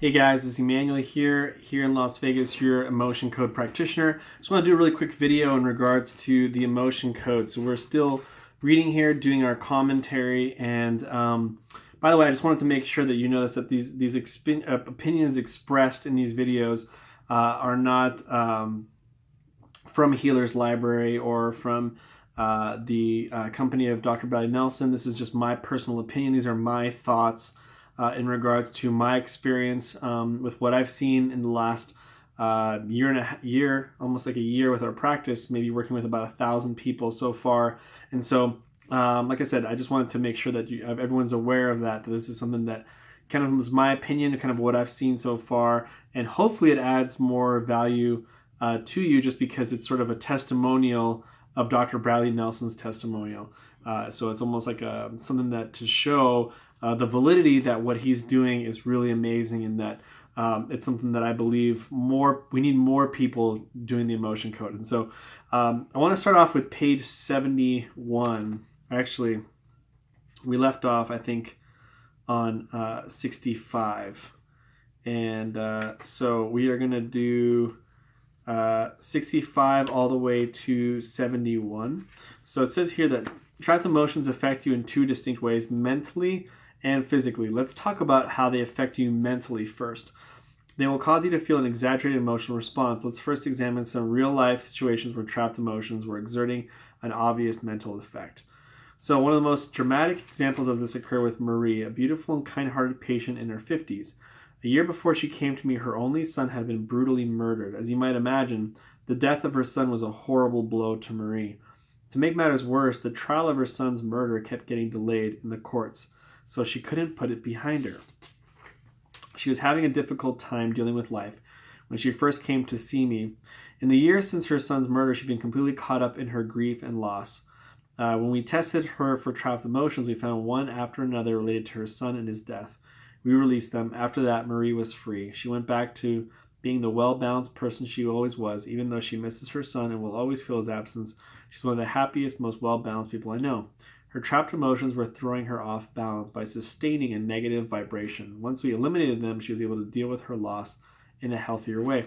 Hey guys, this is Emmanuel here in Las Vegas, your emotion code practitioner. Just want to do a really quick video in regards to the emotion code. So we're still reading here, doing our commentary, and by the way, I just wanted to make sure that you notice that these opinions expressed in these videos are not from Healer's Library or from the company of Dr. Bradley Nelson. This is just my personal opinion. These are my thoughts in regards to my experience with what I've seen in the last year, almost like a year with our practice, maybe working with about 1,000 people so far. And so, like I said, I just wanted to make sure that everyone's aware of that this is something that kind of was my opinion, kind of what I've seen so far, and hopefully it adds more value to you just because it's sort of a testimonial of Dr. Bradley Nelson's testimonial. So it's almost like something that to show the validity that what he's doing is really amazing, and that it's something that I believe we need more people doing the emotion code. And so I want to start off with page 71. Actually, we left off, I think, on 65. And so we are going to do 65 all the way to 71. So it says here that trapped emotions affect you in two distinct ways, mentally and physically. Let's talk about how they affect you mentally first. They will cause you to feel an exaggerated emotional response. Let's first examine some real-life situations where trapped emotions were exerting an obvious mental effect. So one of the most dramatic examples of this occurred with Marie, a beautiful and kind-hearted patient in her 50s. A year before she came to me, her only son had been brutally murdered. As you might imagine, the death of her son was a horrible blow to Marie. To make matters worse, the trial of her son's murder kept getting delayed in the courts, so she couldn't put it behind her. She was having a difficult time dealing with life when she first came to see me. In the years since her son's murder, she'd been completely caught up in her grief and loss. When we tested her for trapped emotions, we found one after another related to her son and his death. We released them. After that, Marie was free. She went back to being the well-balanced person she always was. Even though she misses her son and will always feel his absence, she's one of the happiest, most well-balanced people I know. Her trapped emotions were throwing her off balance by sustaining a negative vibration. Once we eliminated them, she was able to deal with her loss in a healthier way.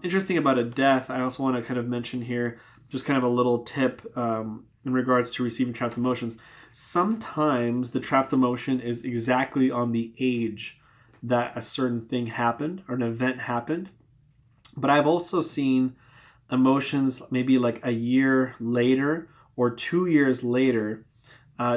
Interesting about a death, I also want to kind of mention here, just kind of a little tip in regards to receiving trapped emotions. Sometimes the trapped emotion is exactly on the age that a certain thing happened or an event happened. But I've also seen emotions maybe like a year later or 2 years later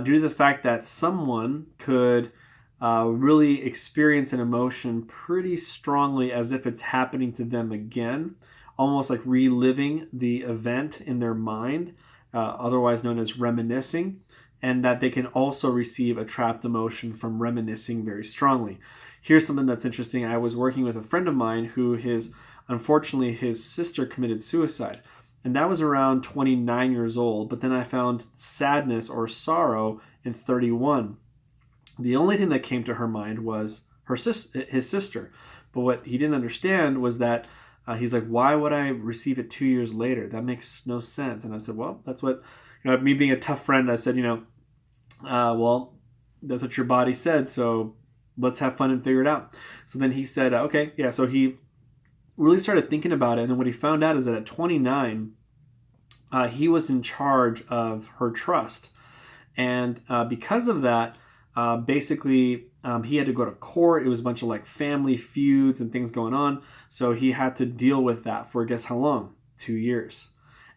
due to the fact that someone could really experience an emotion pretty strongly as if it's happening to them again, almost like reliving the event in their mind, otherwise known as reminiscing, and that they can also receive a trapped emotion from reminiscing very strongly. Here's something that's interesting. I was working with a friend of mine who unfortunately his sister committed suicide. And that was around 29 years old, but then I found sadness or sorrow in 31. The only thing that came to her mind was his sister. But what he didn't understand was that he's like, why would I receive it 2 years later? That makes no sense. And I said, well, that's what, me being a tough friend, I said, well, that's what your body said, so let's have fun and figure it out. So then he said, okay, yeah, so he really started thinking about it, and then what he found out is that at 29, he was in charge of her trust. And because of that, basically, he had to go to court. It was a bunch of like family feuds and things going on. So he had to deal with that for guess how long? 2 years.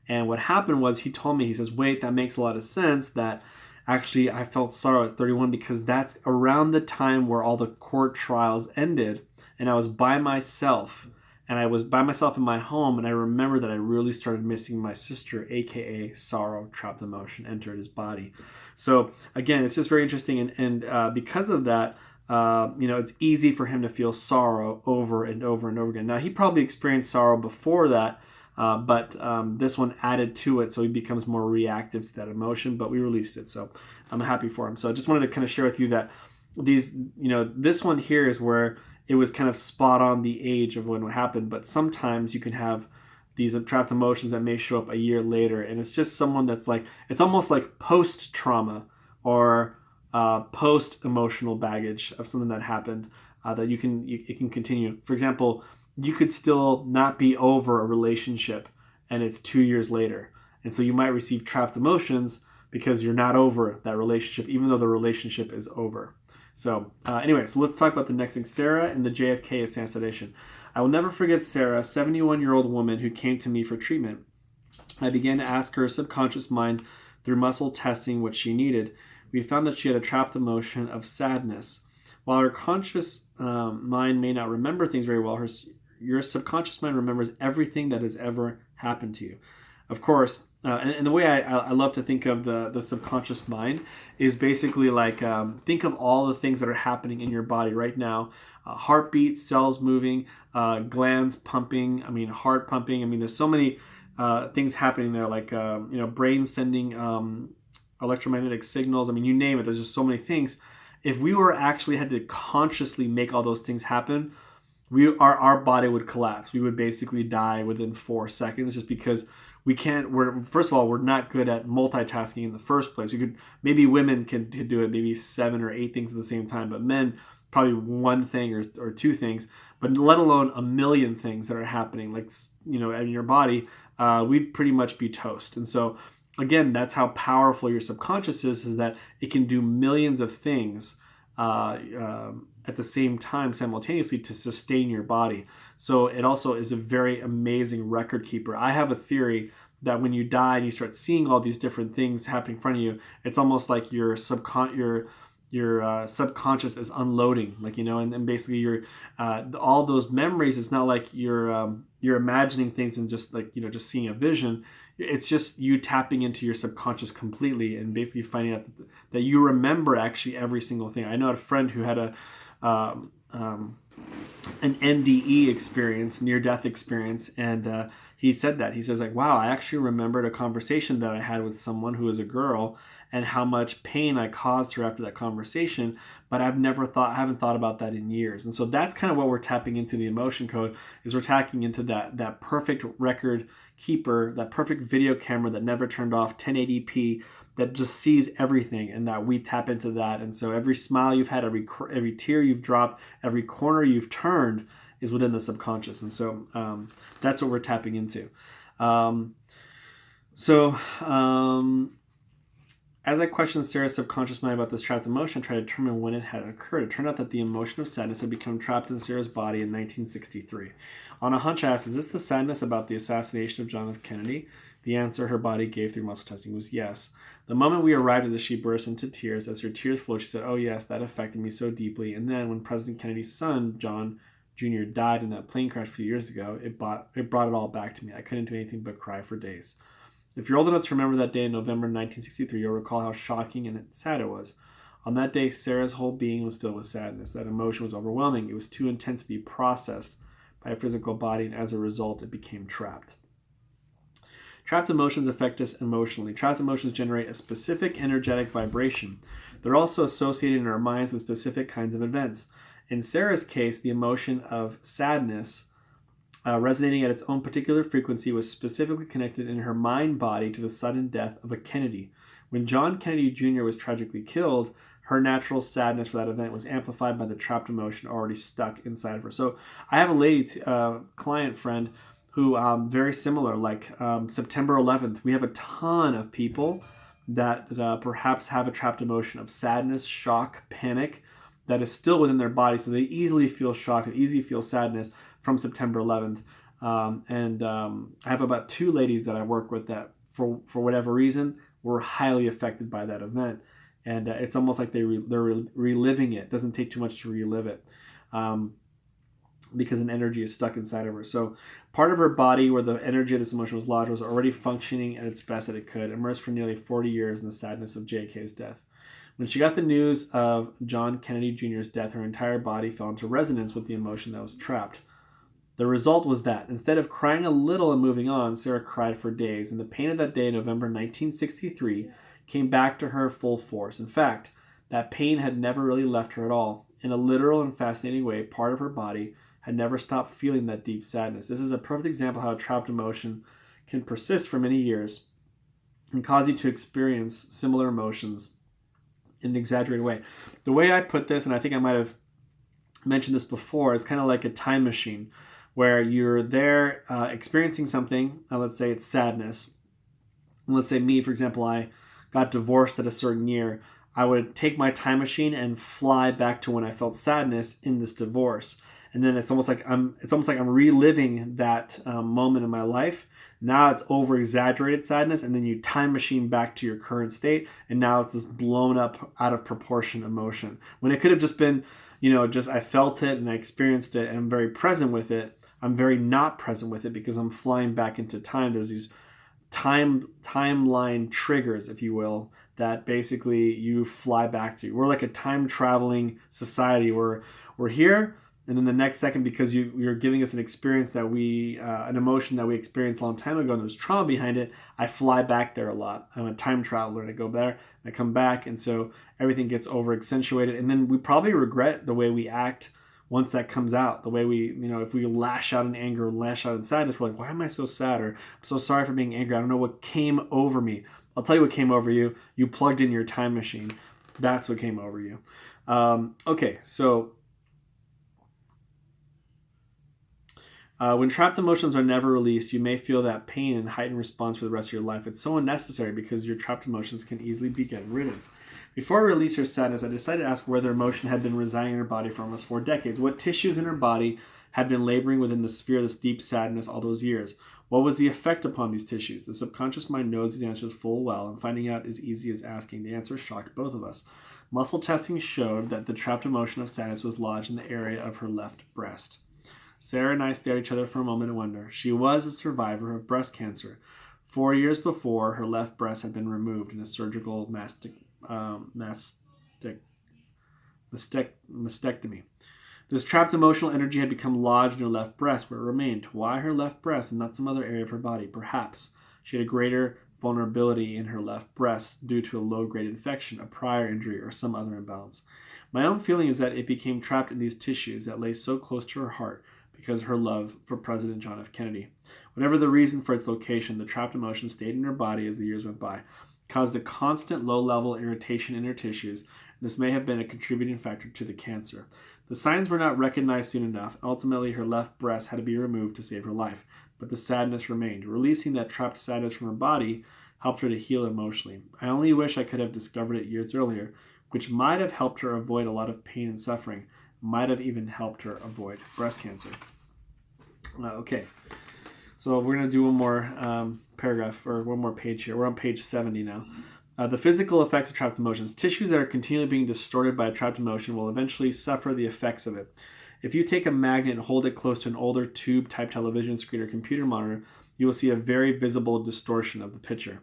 And what happened was he told me, he says, wait, that makes a lot of sense that actually I felt sorrow at 31 because that's around the time where all the court trials ended and I was by myself. And I was by myself in my home, and I remember that I really started missing my sister, aka sorrow, trapped emotion, entered his body. So again, it's just very interesting, and because of that, it's easy for him to feel sorrow over and over and over again. Now, he probably experienced sorrow before that, but this one added to it, so he becomes more reactive to that emotion, but we released it, so I'm happy for him. So I just wanted to kind of share with you that this one here is where it was kind of spot on the age of when it happened, but sometimes you can have these trapped emotions that may show up a year later, and it's just someone that's like, it's almost like post-trauma or post-emotional baggage of something that happened. that it can continue. For example, you could still not be over a relationship and it's 2 years later. And so you might receive trapped emotions because you're not over that relationship, even though the relationship is over. So anyway, so let's talk about the next thing, Sarah and the Jfk Assassination. I will never forget Sarah, a 71-year-old woman who came to me for treatment. I began to ask her subconscious mind through muscle testing what she needed. We found that she had a trapped emotion of sadness. While her conscious mind may not remember things very well, your subconscious mind remembers everything that has ever happened to you. Of course, and the way I love to think of the subconscious mind is basically like, think of all the things that are happening in your body right now. Heartbeat, cells moving, glands pumping, heart pumping. There's so many things happening there, like, brain sending electromagnetic signals. You name it. There's just so many things. If we were actually had to consciously make all those things happen, our body would collapse. We would basically die within 4 seconds, just because first of all, we're not good at multitasking in the first place. Maybe women can do it, maybe 7 or 8 things at the same time, but men, probably one thing or 2 things, but let alone a million things that are happening, like, in your body, we'd pretty much be toast. And so, again, that's how powerful your subconscious is that it can do millions of things at the same time simultaneously to sustain your body. So it also is a very amazing record keeper. I have a theory that when you die and you start seeing all these different things happening in front of you, it's almost like your subconscious is unloading, and basically your all those memories. It's not like you're imagining things and just just seeing a vision. It's just you tapping into your subconscious completely and basically finding out that you remember actually every single thing. I know a friend who had an NDE experience, near-death experience, and he said that. He says, wow, I actually remembered a conversation that I had with someone who was a girl and how much pain I caused her after that conversation, but I haven't thought about that in years. And so that's kind of what we're tapping into the emotion code, is we're tapping into that perfect record keeper, that perfect video camera that never turned off, 1080p, that just sees everything, and that we tap into that. And so every smile you've had, every tear you've dropped, every corner you've turned is within the subconscious. And so that's what we're tapping into. As I questioned Sarah's subconscious mind about this trapped emotion, I tried to determine when it had occurred. It turned out that the emotion of sadness had become trapped in Sarah's body in 1963. On a hunch, I asked, is this the sadness about the assassination of John F. Kennedy? The answer her body gave through muscle testing was yes. The moment we arrived at this, she burst into tears. As her tears flowed, she said, oh yes, that affected me so deeply. And then when President Kennedy's son, John Jr., died in that plane crash a few years ago, it brought it all back to me. I couldn't do anything but cry for days. If you're old enough to remember that day in November 1963, you'll recall how shocking and sad it was. On that day, Sarah's whole being was filled with sadness. That emotion was overwhelming. It was too intense to be processed by a physical body, and as a result, it became trapped. Trapped emotions affect us emotionally. Trapped emotions generate a specific energetic vibration. They're also associated in our minds with specific kinds of events. In Sarah's case, the emotion of sadness resonating at its own particular frequency was specifically connected in her mind body to the sudden death of a Kennedy. When John Kennedy Jr. was tragically killed, her natural sadness for that event was amplified by the trapped emotion already stuck inside of her. So I have a lady, client friend, who very similar, September 11th, we have a ton of people that perhaps have a trapped emotion of sadness, shock, panic that is still within their body. So they easily feel shock and easily feel sadness from September 11th. I have about 2 ladies that I work with that for whatever reason were highly affected by that event. And it's almost like they're reliving it. It doesn't take too much to relive it. Because an energy is stuck inside of her. So part of her body where the energy of this emotion was lodged was already functioning at its best that it could, immersed for nearly 40 years in the sadness of JK's death. When she got the news of John Kennedy Jr.'s death, her entire body fell into resonance with the emotion that was trapped. The result was that, instead of crying a little and moving on, Sarah cried for days, and the pain of that day in November 1963 came back to her full force. In fact, that pain had never really left her at all. In a literal and fascinating way, part of her body had never stopped feeling that deep sadness. This is a perfect example of how a trapped emotion can persist for many years and cause you to experience similar emotions in an exaggerated way. The way I put this, and I think I might have mentioned this before, it's kind of like a time machine where you're there experiencing something. Let's say it's sadness. Let's say me, for example, I got divorced at a certain year. I would take my time machine and fly back to when I felt sadness in this divorce, and then it's almost like I'm reliving that moment in my life. Now it's over exaggerated sadness, and then you time machine back to your current state, and now it's this blown up out of proportion emotion when it could have just been, just I felt it and I experienced it and I'm very present with it. I'm very not present with it because I'm flying back into time. There's these timeline triggers, if you will, that basically you fly back to. We're like a time traveling society where we're here, and then the next second, because you're giving us an experience that an emotion that we experienced a long time ago and there's trauma behind it, I fly back there a lot. I'm a time traveler, and I go there and I come back, and so everything gets over accentuated, and then we probably regret the way we act once that comes out. The way we, if we lash out in anger and lash out in sadness, we're like, why am I so sad? Or I'm so sorry for being angry. I don't know what came over me. I'll tell you what came over you. You plugged in your time machine. That's what came over you. Okay, so when trapped emotions are never released, you may feel that pain and heightened response for the rest of your life. It's so unnecessary because your trapped emotions can easily be gotten rid of. Before I released her sadness, I decided to ask whether emotion had been residing in her body for almost 4 decades. What tissues in her body had been laboring within the sphere of this deep sadness all those years? What was the effect upon these tissues? The subconscious mind knows these answers full well, and finding out is easy as asking. The answer shocked both of us. Muscle testing showed that the trapped emotion of sadness was lodged in the area of her left breast. Sarah and I stared at each other for a moment in wonder. She was a survivor of breast cancer. 4 years before, her left breast had been removed in a surgical mastectomy. This trapped emotional energy had become lodged in her left breast, where it remained. Why her left breast and not some other area of her body? Perhaps she had a greater vulnerability in her left breast due to a low-grade infection, a prior injury, or some other imbalance. My own feeling is that it became trapped in these tissues that lay so close to her heart because of her love for President John F. Kennedy. Whatever the reason for its location, the trapped emotion stayed in her body as the years went by, caused a constant low-level irritation in her tissues, and this may have been a contributing factor to the cancer. The signs were not recognized soon enough, and ultimately her left breast had to be removed to save her life, but the sadness remained. Releasing that trapped sadness from her body helped her to heal emotionally. I only wish I could have discovered it years earlier, which might have helped her avoid a lot of pain and suffering, might have even helped her avoid breast cancer. Okay, so we're going to do one more paragraph, or one more page here. We're on page 70 now. The physical effects of trapped emotions. Tissues that are continually being distorted by a trapped emotion will eventually suffer the effects of it. If you take a magnet and hold it close to an older tube-type television screen or computer monitor, you will see a very visible distortion of the picture.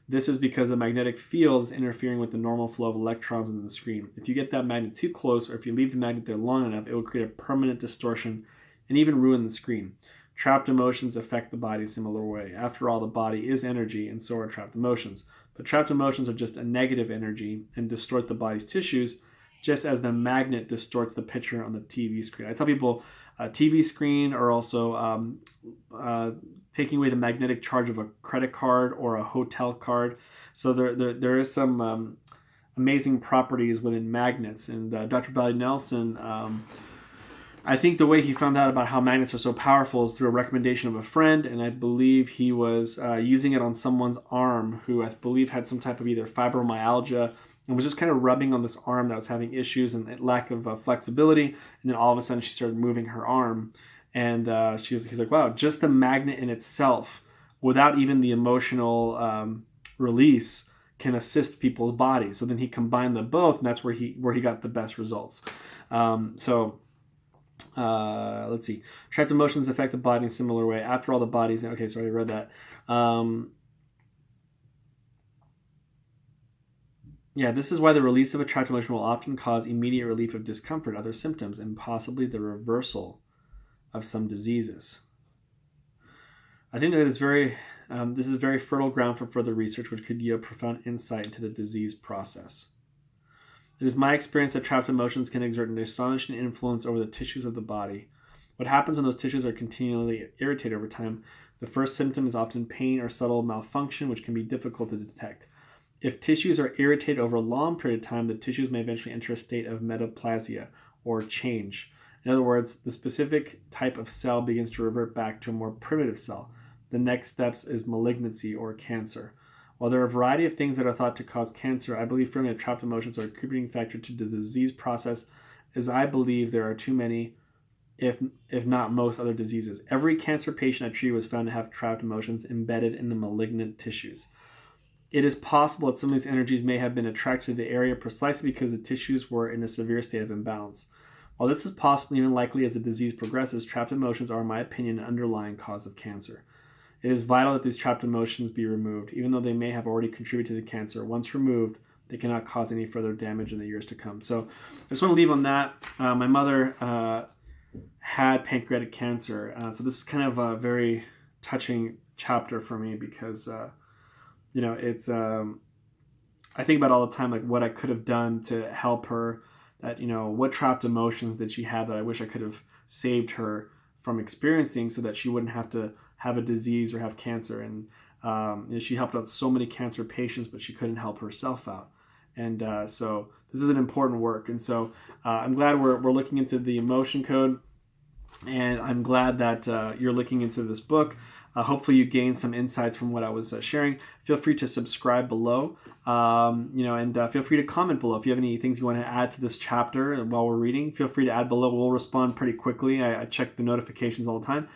This is because the magnetic field is interfering with the normal flow of electrons in the screen. If you get that magnet too close, or if you leave the magnet there long enough, it will create a permanent distortion and even ruin the screen. Trapped emotions affect the body in a similar way. After all, the body is energy, and so are trapped emotions. But trapped emotions are just a negative energy and distort the body's tissues, just as the magnet distorts the picture on the TV screen. I tell people a TV screen, or also taking away the magnetic charge of a credit card or a hotel card. So there is some amazing properties within magnets. And Dr. Bally Nelson, I think the way he found out about how magnets are so powerful is through a recommendation of a friend, and I believe he was using it on someone's arm who I believe had some type of either fibromyalgia and was just kind of rubbing on this arm that was having issues and lack of flexibility, and then all of a sudden she started moving her arm, and he's like, wow, just the magnet in itself, without even the emotional release, can assist people's bodies. So then he combined them both, and that's where he got the best results. Let's see. Trapped emotions affect the body in a similar way. After all, the body's... Okay, sorry, I read that. This is why the release of a trapped emotion will often cause immediate relief of discomfort, other symptoms, and possibly the reversal of some diseases. I think that is this is very fertile ground for further research, which could yield profound insight into the disease process. It is my experience that trapped emotions can exert an astonishing influence over the tissues of the body. What happens when those tissues are continually irritated over time? The first symptom is often pain or subtle malfunction, which can be difficult to detect. If tissues are irritated over a long period of time, the tissues may eventually enter a state of metaplasia, or change. In other words, the specific type of cell begins to revert back to a more primitive cell. The next steps is malignancy or cancer. While there are a variety of things that are thought to cause cancer, I believe firmly that trapped emotions are a contributing factor to the disease process, as I believe there are too many, if not most, other diseases. Every cancer patient I treated was found to have trapped emotions embedded in the malignant tissues. It is possible that some of these energies may have been attracted to the area precisely because the tissues were in a severe state of imbalance. While this is possible, even likely as the disease progresses, trapped emotions are, in my opinion, an underlying cause of cancer. It is vital that these trapped emotions be removed, even though they may have already contributed to the cancer. Once removed, they cannot cause any further damage in the years to come. So I just want to leave on that. My mother had pancreatic cancer. So this is kind of a very touching chapter for me because, it's, I think about all the time, like what I could have done to help her, that, what trapped emotions did she have that I wish I could have saved her from experiencing so that she wouldn't have to have a disease or have cancer. And she helped out so many cancer patients, but she couldn't help herself out. And so this is an important work. And so I'm glad we're looking into the emotion code, and I'm glad that you're looking into this book. Hopefully you gained some insights from what I was sharing. Feel free to subscribe below, and feel free to comment below. If you have any things you want to add to this chapter while we're reading, feel free to add below. We'll respond pretty quickly. I check the notifications all the time.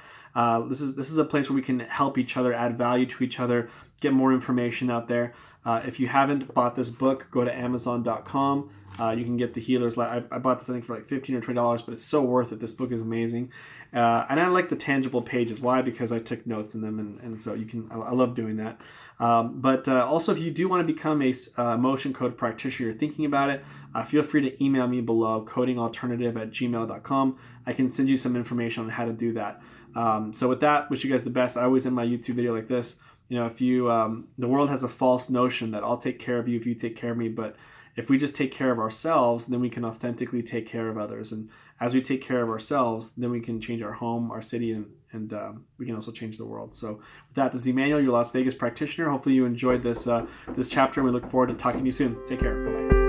This is a place where we can help each other, add value to each other, get more information out there. If you haven't bought this book, go to Amazon.com. You can get the Healer's Life. I bought this, I think, for like $15 or $20, but it's so worth it. This book is amazing. And I like the tangible pages. Why? Because I took notes in them, and so I love doing that. But also, if you do want to become a emotion code practitioner, you're thinking about it, feel free to email me below, codingalternative@gmail.com. I can send you some information on how to do that. So with that, wish you guys the best. I always end my YouTube video like this. If you, the world has a false notion that I'll take care of you if you take care of me, but if we just take care of ourselves, then we can authentically take care of others. And as we take care of ourselves, then we can change our home, our city, and we can also change the world. So with that, this is Emmanuel, your Las Vegas practitioner. Hopefully you enjoyed this chapter, and we look forward to talking to you soon. Take care. Bye-bye.